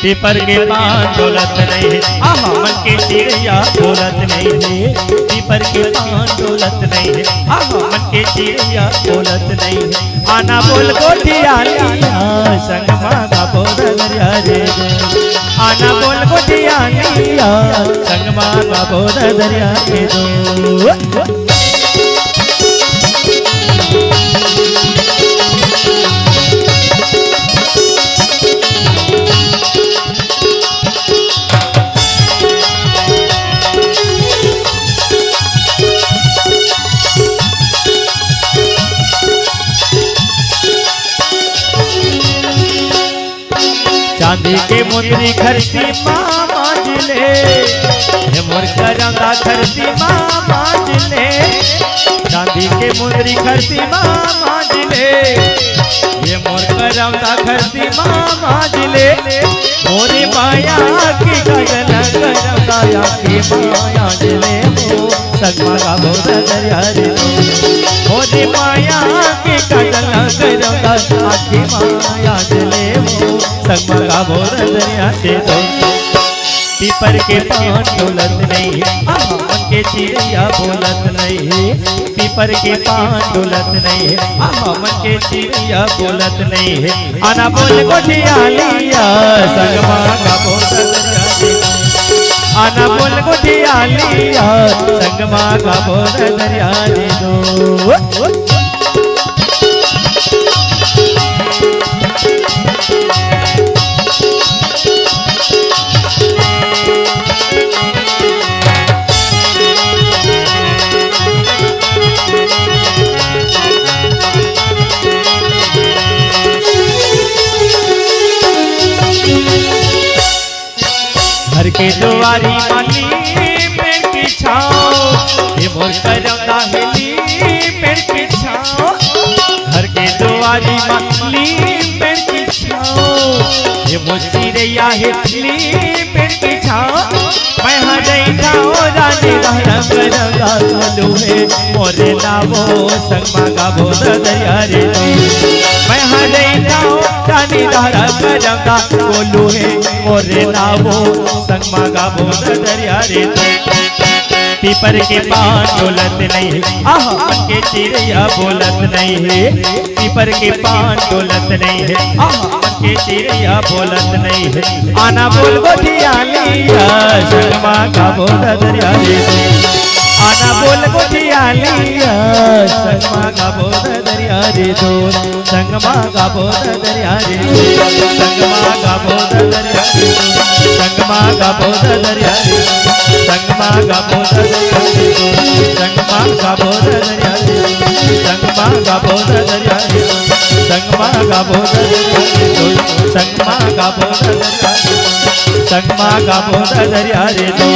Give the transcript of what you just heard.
पीपर के पान डोलत नहीं है, मन के चिड़िया बोलत नहीं है। पीपर के पान डोलत नहीं है, मन के चिड़िया बोलत नहीं है। आना बोल गोटिया लिया संग मागा बोल दरिया रे। आना बोल गोटिया लिया संग मागा बोल दरिया रे दो। चांदी के मुंदरी खरसी मामा जिले, मोर करंगा खरसी मामा जिले। चांदी के मुंदरी खरसी मामा जिले, ये मोर करंगा खरसी मामा जिले। मोरी माया की गगन करंगा की माया जिले, सगमा का बोल दरिया रे। मोरी माया की गगन करंगा की माया जिले, सगमा का बोल दरिया दे दो। पीपर के पान डोलत नहीं है, मन के चिड़िया बोलत नहीं है। पीपर के पान डोलत नहीं है, मन के चिड़िया बोलत नहीं है। आना बोल गोटिया लिया सगमा का बोल दरिया दे। आना बोल गोटिया लिया सगमा का बोल दरिया दे दो। घर के दुआरी माली पेड़ की छाँव, ये मोर करंगा हिली पेड़ की छाँव। घर के दुआरी माली पेड़ की छाँव, ये मोर चिड़िया हिली पेड़ की छाँव। मैं हजई जाओ रानी रंग रंगा लोहे, मोरे नावो संगमा का बोल दरिया रे। मैं हजई जाओ रानी रंग रंगा बोलू है, मोरे नावो संगमा का बोल दरिया रे। पीपर के पान डोलत नहीं है, मन के चिड़िया बोलत नहीं है। पीपर के पान डोलत नहीं है, मन के चिड़िया बोलत नहीं है। आना बोल गोटिया लिया संगमा का बोल दरिया रे। आना बोल गोटिया लिया संगमा का बोल दरिया रे दो। संगमा का बोल दरिया रे, संगमा का बोल दरिया रे, संगमा का बोल दरिया रे, संगमा का बोल दरिया रे, संगमा का बोल दरिया रे, संगमा का बोल दरिया रे, संगमा का बोल दरिया रे, संगमा का बोल दरिया रे, संगमा का बोल दरिया रे दो।